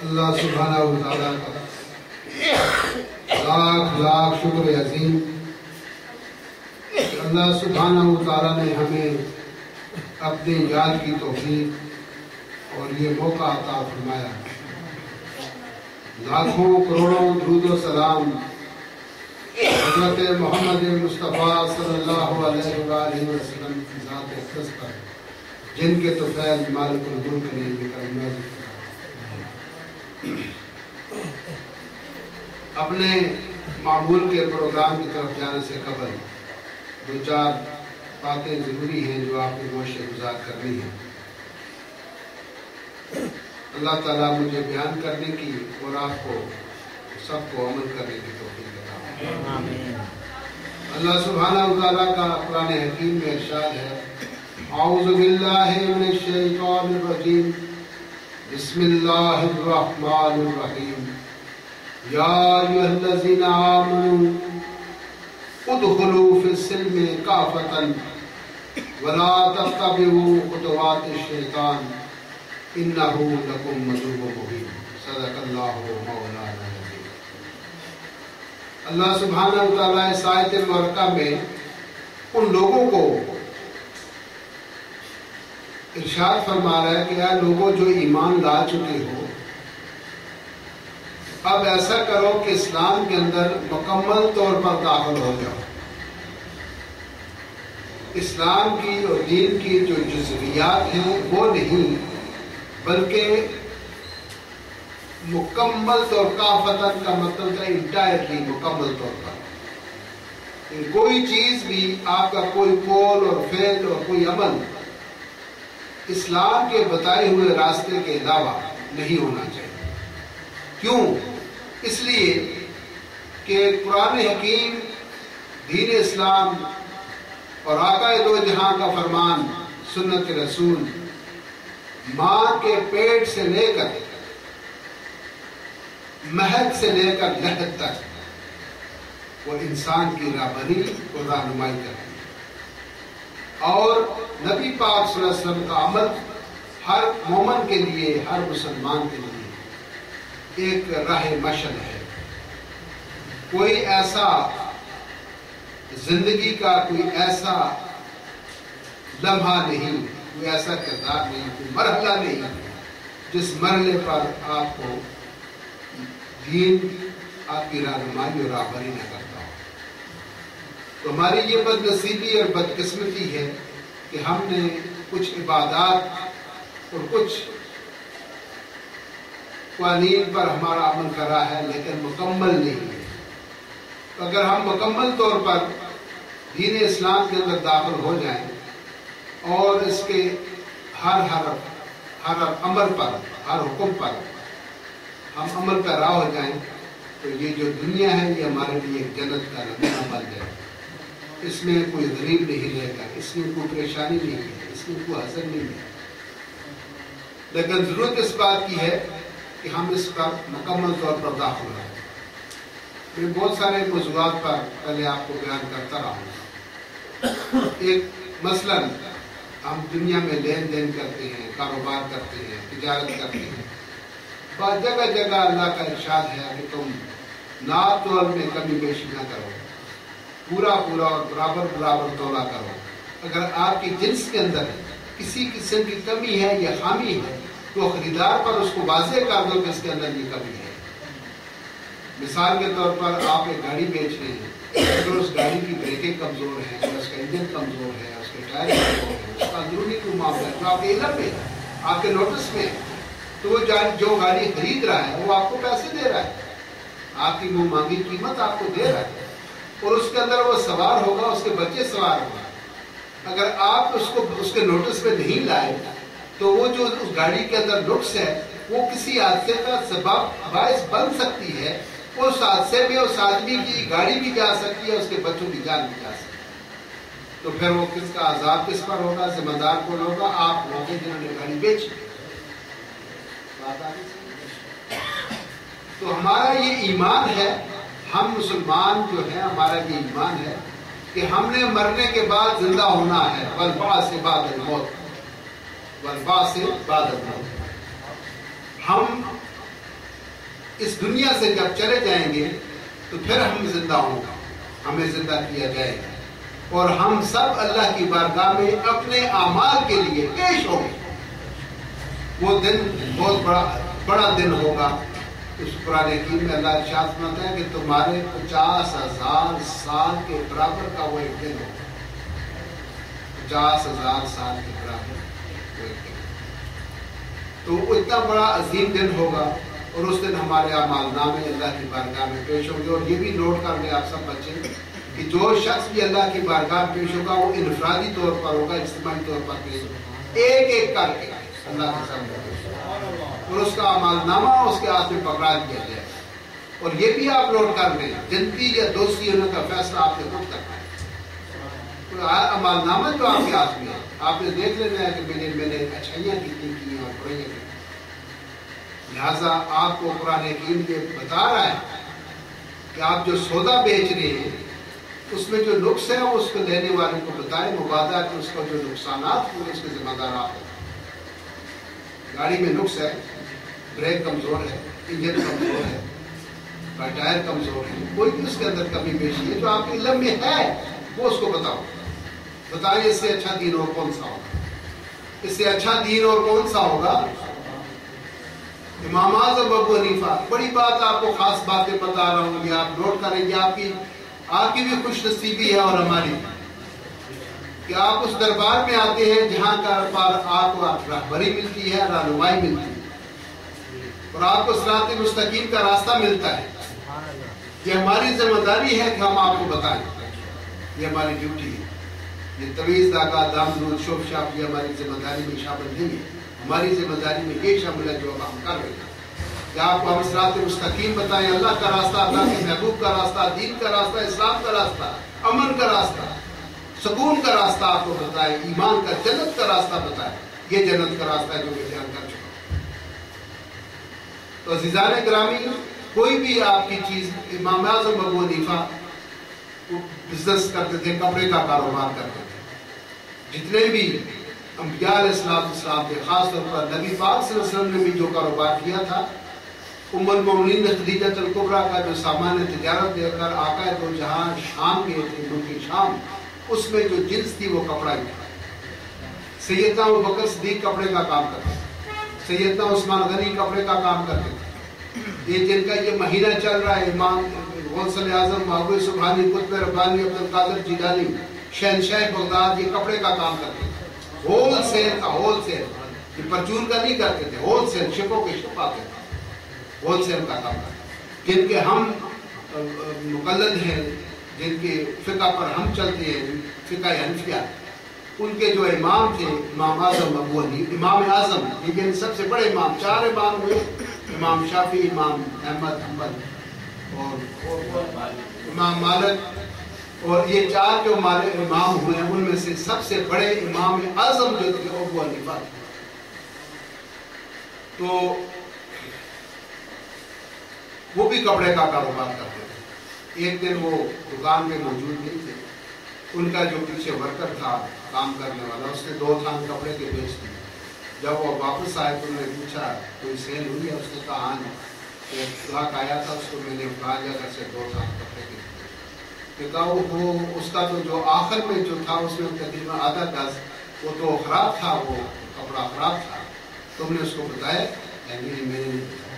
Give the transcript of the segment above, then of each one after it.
اللہ سبحانہ و تعالیٰ کا لاکھ لاکھ شکر عظیم کہ اللہ سبحانہ و تعالیٰ نے ہمیں اپنی یاد کی توفیق اور یہ موقع عطا فرمایا. لاکھوں کروڑوں درود و سلام حضرت محمد مصطفیٰ صلی اللہ علیہ وآلہ وسلم کی ذات اقدس پر جن کے طفیل مالک الملک نے نازل کیا. اپنے معمول کے پروگرام کی طرف جانے سے قبل دو چار باتیں ضروری ہیں جو آپ کو گوشت گزار کرنی ہے. اللہ تعالیٰ مجھے بیان کرنے کی اور آپ کو سب کو عمل کرنے کی توفیق عطا فرمائے. اللہ سبحانہ و تعالیٰ کا قرآن حکیم میں ارشاد ہے اعوذ باللہ من الشیطان الرجیم بسم اللہ الرحمن الرحیم یا ایھا الذین آمنوا ادخلوا فی السلم کافۃ ولا تتبعوا خطوات الشیطان انہ لکم عدو مبین. صدق اللہ مولانا العظیم. اللہ سبحانہ و تعالیٰ اس آیت مبارکہ میں ان لوگوں کو ارشاد فرما رہا ہے کہ اے لوگوں جو ایمان لا چکے ہو، اب ایسا کرو کہ اسلام کے اندر مکمل طور پر داخل ہو جاؤ. اسلام کی اور دین کی جو جزویات ہیں وہ نہیں، بلکہ مکمل طور کافتن کا مطلب ہے انٹائرلی مکمل طور پر. کوئی چیز بھی آپ کا کوئی قول اور فعل اور کوئی عمل اسلام کے بتائے ہوئے راستے کے علاوہ نہیں ہونا چاہیے. کیوں؟ اس لیے کہ قرآن حکیم، دین اسلام اور آقا دو جہاں کا فرمان سنت رسول ماں کے پیٹ سے لے کر مہد سے لے کر لحد تک وہ انسان کی راہبری اور رہنمائی کرتی ہے. اور نبی پاک صلی اللہ علیہ وسلم کا عمل ہر مومن کے لیے، ہر مسلمان کے لیے ایک راہ مشعل ہے. کوئی ایسا زندگی کا کوئی ایسا لمحہ نہیں، کوئی ایسا کردار نہیں، کوئی مرحلہ نہیں جس مرحلے پر آپ کو دین آپ کی رہنمائی اور راہبری نہ کرتا ہو. تو ہماری یہ بد نصیبی اور بدقسمتی ہے کہ ہم نے کچھ عبادات اور کچھ قوانین پر ہمارا عمل کرا ہے لیکن مکمل نہیں ہے. اگر ہم مکمل طور پر دین اسلام کے اندر داخل ہو جائیں اور اس کے ہر امر پر، ہر حکم پر ہم عمل پیرا ہو جائیں تو یہ جو دنیا ہے یہ ہمارے لیے ایک جنت کا نمونہ بن جائے. اس میں کوئی غریب نہیں رہے گا، اس میں کوئی پریشانی نہیں ہے، اس میں کوئی حسن نہیں ہے. لیکن ضرورت اس بات کی ہے کہ ہم اس پر مکمل طور پر داخل ہوں. میں بہت سارے موضوعات پر پہلے آپ کو بیان کرتا رہا ہوں. ایک مثلا ہم دنیا میں لین دین کرتے ہیں، کاروبار کرتے ہیں، تجارت کرتے ہیں. جگہ جگہ اللہ کا ارشاد ہے کہ تم ناپ تول میں کمی بیشی نہ کرو، پورا اور برابر تولا کرو. اگر آپ کی جنس کے اندر کسی قسم کی کمی ہے یا خامی ہے تو خریدار پر اس کو واضح کر دو کہ اس کے اندر یہ کمی ہے. مثال کے طور پر آپ ایک گاڑی بیچ رہے ہیں، اگر اس گاڑی کی بریکیں کمزور ہیں، اگر اس کا انجن کمزور ہے، اس کے ٹائر کمزور ہیں، اس کا اندرونی کوئی معاملہ ہے جو آپ کے علم میں، آپ کے نوٹس میں، تو وہ جو گاڑی خرید رہا ہے وہ آپ کو پیسے دے رہا ہے، آپ کی منہ مانگی قیمت آپ کو دے رہا ہے، اور اس کے اندر وہ سوار ہوگا، اس کے بچے سوار ہوگا. اگر آپ اس کے نوٹس میں نہیں لائے تو وہ جو اس گاڑی کے اندر نقص ہے وہ کسی حادثے کا سبب باعث بن سکتی ہے. اس حادثے میں اس آدمی کی گاڑی بھی جا سکتی ہے، اس کے بچوں کی جان بھی جا سکتی ہے. تو پھر وہ کس کا عذاب کس پر ہوگا؟ ذمہ دار کون ہوگا؟ آپ لوگ جنہوں نے گاڑی بیچی. تو ہمارا یہ ایمان ہے، ہم مسلمان جو ہیں، ہمارا یہ ایمان ہے کہ ہم نے مرنے کے بعد زندہ ہونا ہے. والبعث بعد الموت، والبعث بعد الموت. ہم اس دنیا سے جب چلے جائیں گے تو پھر ہم زندہ ہوں گے، ہمیں زندہ کیا جائے گا اور ہم سب اللہ کی بارگاہ میں اپنے اعمال کے لیے پیش ہوں گے۔ وہ دن بہت بڑا دن ہوگا۔ اس قرآن حکیم میں اللہ ارشاد فرماتا ہے کہ تمہارے 50,000 سال کے برابر کا وہ ایک دن ہوگا۔ 50,000 سال کے برابر وہ ایک دن، تو اتنا بڑا عظیم دن ہوگا اور اس دن ہمارے اعمال نامے اللہ کی بارگاہ میں پیش ہوں گے۔ اور یہ بھی نوٹ کر لیں آپ سب بچے کہ جو شخص بھی اللہ کی بارگاہ میں پیش ہوگا وہ انفرادی طور پر ہوگا، اجتماعی طور پر پیش ہوگا، ایک ایک کر کے اللہ کے سامنے پیش ہوگا اور اس کا اعمال نامہ اس کے ہاتھ میں پکڑا دیا جائے گا۔ اور یہ بھی آپ نوٹ کر لیں، جنتی یا دوستی ہونے کا فیصلہ آپ نے خود کرنا ہے۔ اعمال نامہ جو آپ کے ہاتھ میں ہے، آپ نے دیکھ لینا ہے کہ میں نے اچھائیاں کتنی کی ہیں اور برائیاں کتنی۔ لہٰذا آپ کو قرآن حکیم یہ بتا رہا ہے کہ آپ جو سودا بیچ رہے ہیں اس میں جو نقص ہے اس کو لینے والے کو بتائیں، مبادلہ کہ اس کا جو نقصانات ہوئے اس کے ذمہ دار آپ ہیں۔ گاڑی میں نقص ہے، بریک کمزور ہے، انجن کمزور ہے، ٹائر کمزور ہے، کوئی بھی اس کے اندر کمی بیشی ہے جو آپ کے علم میں ہے وہ اس کو بتاؤ، بتائیں اس سے اچھا دین اور کون سا ہوگا، اس سے اچھا دین اور کون سا ہوگا۔ امام اعظم ابو حنیفہ، بڑی بات آپ کو خاص باتیں بتا رہا ہوں، یہ آپ نوٹ کریں گے، آپ کی بھی خوش نصیبی ہے اور ہماری کہ آپ اس دربار میں آتے ہیں جہاں پر آپ کو رہبری ملتی ہے، رہنمائی ملتی ہے اور آپ کو صراط مستقیم کا راستہ ملتا ہے۔ یہ ہماری ذمہ داری ہے کہ ہم آپ کو بتائیں، یہ ہماری ڈیوٹی ہے۔ یہ تویز داغا دام درود شوف شاپ یہ ہماری ذمہ داری میں شامل نہیں ہے، ہماری ذمہ داری میں یہ شامل ہے جو اب ہم کر رہے ہیں کہ آپ کو ہم صراط مستقیم بتائیں، اللہ کا راستہ، اللہ کے محبوب کا راستہ، دین کا راستہ، اسلام کا راستہ، امن کا راستہ، سکون کا راستہ آپ کو بتائیں، ایمان کا، جنت کا راستہ بتائیں۔ یہ جنت کا راستہ ہے جو میں بیان کر چکا ہوں۔ تو عزیزان گرامی، کوئی بھی آپ کی چیز، امام اعظم ابو حنیفہ بزنس کرتے تھے، کپڑے کا کاروبار کرتے تھے، جتنے بھی انبیاء علیہ السلام کے، خاص طور پر نبی پاک صلی اللہ علیہ وسلم نے بھی جو کاروبار کیا تھا، ام المومنین خدیجہ الکبریٰ کا جو سامان تجارت دے کر آقا دو جہاں شام گئے تھے، ملک شام، اس میں جو جنس تھی وہ کپڑا ہی تھا۔ سیدنا ابوبکر صدیق کپڑے کا کام کرتے تھے، سیدنا عثمان غنی کپڑے کا کام کرتے تھے۔ یہ جن کا یہ مہینہ چل رہا ہے، امام غوث اعظم محبوب سبحانی، قطب ربانی، عبدالقادر جیلانی، شہنشاہ بغداد، یہ کپڑے کا کام کرتے تھے، ہول سیل کا، ہول سیل، یہ پرچون کا نہیں کرتے تھے، ہول سیل، شپوں کے شپ آتے تھے، ہول سیل کا کام کرتے، جن کے ہم مقلد ہیں، جن کے فقہ پر ہم چلتے ہیں، فقہ حنفیہ، ان کے جو امام تھے، امام اعظم ابو حنیفہ، امام اعظم، لیکن سب سے بڑے امام، چار امام ہوئے، امام شافعی، امام احمد حنبل اور امام مالک، اور یہ چار جو امام ہوئے ہیں ان میں سے سب سے بڑے امام اعظم جو تھے ابو حنیفہ تھے۔ تو وہ بھی کپڑے کا کاروبار کرتے تھے۔ ایک دن وہ دکان میں موجود نہیں تھے، ان کا جو پیچھے ورکر تھا کام کرنے والا، اس نے 2 تھان کپڑے کے بیچ دیے۔ جب وہ واپس آئے تو انہوں نے پوچھا کوئی سیل ہوئی ہے؟ اس نے کہا ہاں، ایک گاہک آیا تھا، اس کو میں نے کہا جگہ سے 2 تھان کپڑے کے کہا وہ اس کا تو جو آخر میں جو تھا اس میں تقریباً آدھا گز وہ تو خراب تھا، وہ کپڑا خراب تھا، تم نے اس کو بتایا؟ میں نے نہیں بتایا۔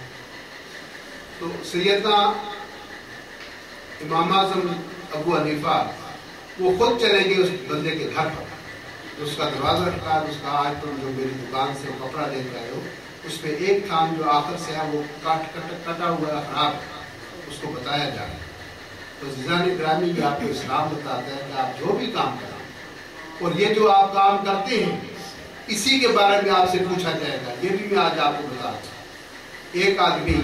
تو سیدنا امام اعظم ابو حنیفہ وہ خود چلیں گے اس بندے کے گھر پر، اس کا دروازہ کھٹکا، اس کا آج تم جو میری دکان سے کپڑا لے کے آئے ہو اس میں ایک تھان جو آخر سے ہے وہ کٹا ہوا ہے، خراب ہے، اس کو بتایا جائے۔ تو عزیزان گرامی، یہ آپ کو اسلام بتاتا ہے کہ آپ جو بھی کام کریں اور یہ جو آپ کام کرتے ہیں اسی کے بارے میں آپ سے پوچھا جائے گا۔ یہ بھی میں آج آپ کو بتا دوں، ایک آدمی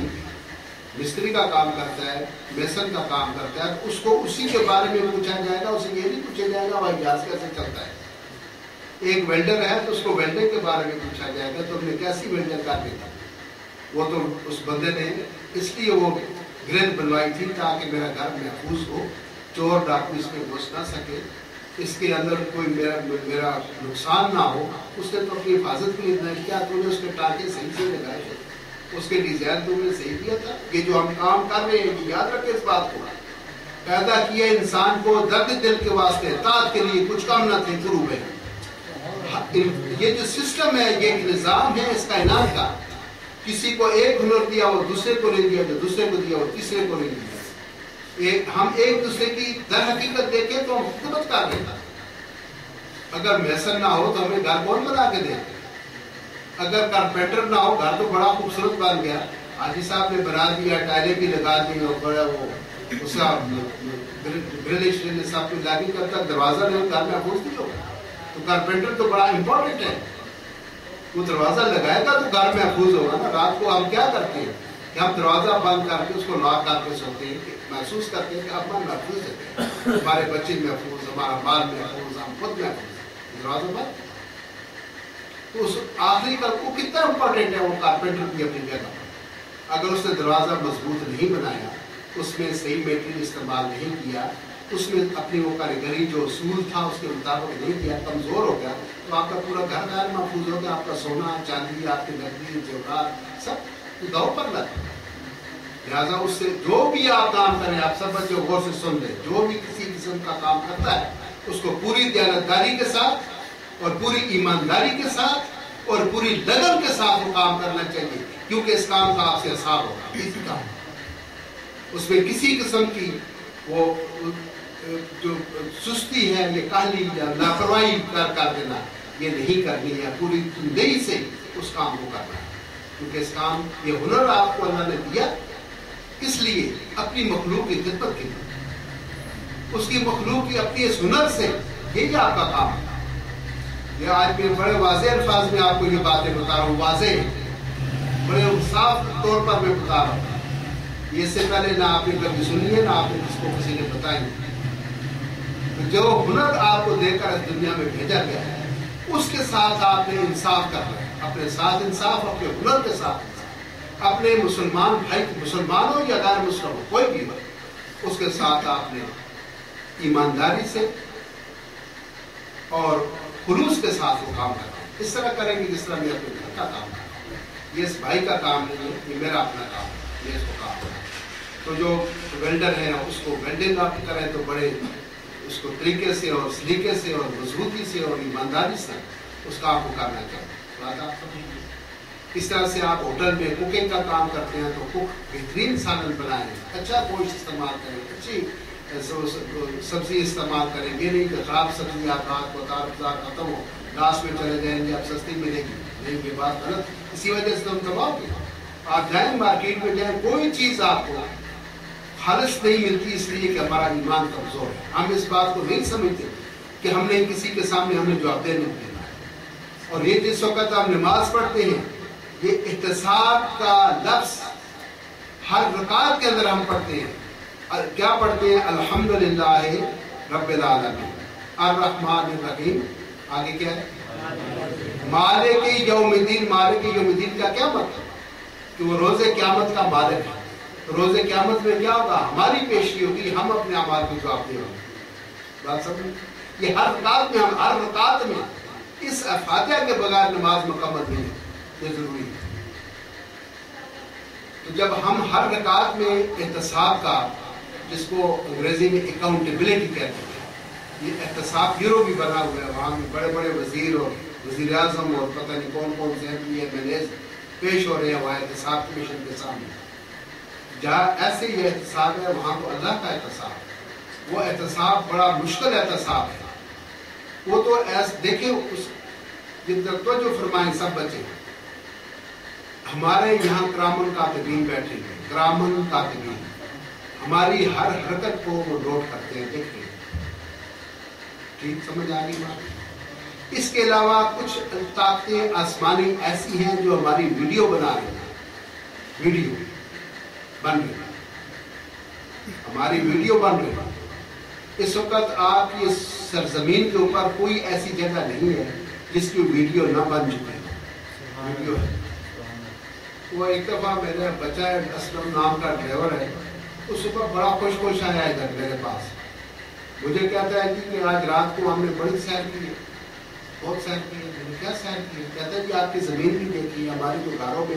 مستری کا کام کرتا ہے، میسن کا کام کرتا ہے، اس کو اسی کے بارے میں پوچھا جائے گا، اسے یہ نہیں پوچھا جائے گا بھائی گیس کیسے چلتا ہے۔ ایک ویلڈر ہے تو اس کو ویلڈنگ کے بارے میں پوچھا جائے گا، تو ہم نے کیسی ویلڈنگ کر دی تھی؟ وہ تو اس بندے نے اس لیے وہ گرل بنوائی تھی تاکہ میرا گھر محفوظ ہو، چور ڈاکو اس میں گھس نہ سکے، اس کے اندر کوئی میرا نقصان نہ ہو۔ اس نے تو اپنی حفاظت کے لیے اتنا کیا، تو نے اس کے ٹانکے صحیح سے لگائے، اس کے ڈیزائن تو انہوں نے صحیح کیا تھا. یہ جو ہم کام کر رہے ہیں یاد رکھیں اس بات کو, پیدا کیا انسان کو درد دل کے واسطے, اطاعت کے لیے, کچھ کم نہ تھے شروع میں. یہ جو سسٹم ہے, یہ ایک نظام ہے اس کائنات کا. کسی کو ایک ہنر دیا وہ دوسرے کو نہیں دیا, جو دوسرے کو دیا وہ تیسرے کو نہیں دیا. ہم ایک دوسرے کی در حقیقت دیکھیں تو ہم خدمت کر رہے ہیں. اگر میسن نہ ہو تو ہمیں گھر کون بنا کے دے؟ اگر کارپینٹر نہ ہو, گھر تو بڑا خوبصورت بن گیا, حاجی صاحب نے بنا دیا, ٹائلیں بھی لگا دی, اور بڑا وہ اس کا گرل سب کچھ لاگی کرتا, دروازہ نہیں گھر میں محفوظ نہیں ہوگا. تو کارپینٹر تو بڑا امپورٹنٹ ہے, وہ دروازہ لگائے گا تو گھر محفوظ ہوگا نا. رات کو ہم کیا کرتے ہیں کہ ہم دروازہ بند کر کے اس کو لاک کر کے سوتے ہیں, محسوس کرتے ہیں کہ اب ہم محفوظ ہیں, ہمارے بچے محفوظ, ہمارا مال محفوظ, ہم خود محفوظ. دروازہ بند. تو اس آخری کا وہ کتنا امپورٹنٹ ہے, وہ کارپینٹر بھی اپنی جگہ. اگر اس نے دروازہ مضبوط نہیں بنایا, اس میں صحیح میٹیریل استعمال نہیں کیا, اس میں اپنی وہ کاریگری جو اصول تھا اس کے مطابق نہیں کیا, کمزور ہو گیا, تو آپ کا پورا گھر غیر محفوظ ہو گیا. آپ کا سونا چاندی, آپ کے نقدی جواہرات سب داؤ پر لگا. لہٰذا اس سے جو بھی آپ کام کریں, آپ سب بچے غور سے سن لیں, جو بھی کسی قسم کا کام کرتا ہے اس کو پوری دیانتداری کے ساتھ اور پوری ایمانداری کے ساتھ اور پوری لگن کے ساتھ وہ کام کرنا چاہیے, کیونکہ اس کام کا آپ سے حساب ہوگا. کسی کام اس میں کسی قسم کی وہ جو سستی ہے, یہ کاہلی یا لاپرواہی کر دینا, یہ نہیں کرنی ہے. پوری زندگی سے اس کام کو کرنا ہے, کیونکہ اس کام یہ ہنر آپ کو اللہ نے دیا اس لیے اپنی مخلوق کی خدمت کے لیے. اس کی مخلوق کی اپنی اس ہنر سے یہی آپ کا کام ہے. یہ آج میں بڑے واضح الفاظ میں آپ کو یہ باتیں بتا رہا ہوں, واضح بڑے صاف طور پر میں بتا رہا ہوں. یہ اس سے پہلے نہ آپ نے کبھی سنی ہے, نہ آپ نے کس کو کسی نے بتائی. جو ہنر آپ کو دے کر اس دنیا میں بھیجا گیا ہے, اس کے ساتھ آپ نے انصاف کرنا ہے. اپنے ساتھ انصاف, اپنے ہنر کے ساتھ انصاف, اپنے مسلمان بھائی, مسلمان ہو یا غیر مسلم ہو, کوئی بھی ہو, اس کے ساتھ آپ نے ایمانداری سے اور خلوص کے ساتھ وہ کام کرنا ہے. اس طرح کریں گے جس طرح میں اپنے گھر کا کام کرتا ہوں. یہ اس بھائی کا کام نہیں ہے, یہ میرا اپنا کام ہے, میں اس کو کام کرتا ہوں. تو جو ویلڈر ہیں اس کو ویلڈنگ آپ کریں تو بڑے اس کو طریقے سے اور سلیقے سے اور مضبوطی سے اور ایمانداری سے اس کام کو کرنا چاہیے. بات آپ سمجھیں. اس طرح سے آپ ہوٹل میں کوکنگ کا کام کرتے ہیں تو کوک بہترین سالن بنائیں, اچھا گوشت استعمال کریں, اچھی سبزی استعمال کریں. یہ نہیں کہ خراب سبزی آپ رات کو بازار ختم ہو, لاسٹ میں چلے جائیں گے, اب سستی ملے گی. نہیں, یہ بات غلط. اسی وجہ سے ہم تباہ ہو گئے. آپ جائیں مارکیٹ میں جائیں, کوئی چیز آپ کو خالص نہیں ملتی, اس لیے کہ ہمارا ایمان کمزور ہے. ہم اس بات کو نہیں سمجھتے کہ ہم نے کسی کے سامنے ہمیں جواب دینا ہے. اور یہ جس وقت ہم نماز پڑھتے ہیں, یہ احتساب کا لفظ ہر رکعت کے اندر ہم پڑھتے ہیں. کیا پڑھتے ہیں؟ الحمدللہ رب العالمین الرحمن الرحیم. آگے کیا ہے؟ مالک یوم الدین. مالک یوم الدین کا کیا مطلب؟ کہ وہ روز قیامت کا مالک ہے. روز قیامت میں کیا ہوگا؟ ہماری پیشی ہوگی, ہم اپنے اعمال کی جواب دیں گے. بات سمجھ. یہ ہر رکعت میں, ہم ہر رکعت میں اس فاتحہ کے بغیر نماز مکمل نہیں ہے, یہ ضروری ہے. تو جب ہم ہر رکعت میں احتساب کا, جس کو انگریزی میں اکاؤنٹیبلٹی کہتے ہیں, یہ احتساب بیورو بھی بنا ہوا ہے. وہاں میں بڑے بڑے وزیر اور وزیر اعظم اور پتہ نہیں کون کون سے MLAs پیش ہو رہے ہیں وہاں احتساب کمیشن کے سامنے. جہاں ایسے یہ احتساب ہے, وہاں تو اللہ کا احتساب ہے. وہ احتساب بڑا مشکل احتساب ہے. وہ تو دیکھیں اس جو فرمائیں سب بچے. ہمارے یہاں کرامن کاتبین بیٹھے ہیں, کرامن کاتبین ہماری ہر حرکت کو وہ نوٹ کرتے ہیں, دیکھتے ہیں. ٹھیک سمجھ آ گئی بات. اس کے علاوہ کچھ طاقتیں آسمانی ایسی ہیں جو ہماری ویڈیو بنا رہی ہیں, ویڈیو بن رہی ہے, ہماری ویڈیو بن رہی ہے. اس وقت آپ کی سرزمین کے اوپر کوئی ایسی جگہ نہیں ہے جس کی ویڈیو نہ بن چکے. ویڈیو ہے. وہ ایک دفعہ میرے بچہ اسلم نام کا ڈرائیور ہے, اس وقت بڑا خوش آیا ادھر میرے پاس. مجھے کہتا ہے کہ آج رات کو ہم نے بڑی سیر کی ہے, بہت سیر کی ہے. میں نے کیا سیر کی ہے؟ کہتا ہے کہ آپ کی زمین بھی دیکھی ہے, ہماری جو گھروں میں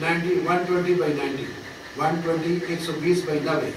120/90, 120/90,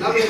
90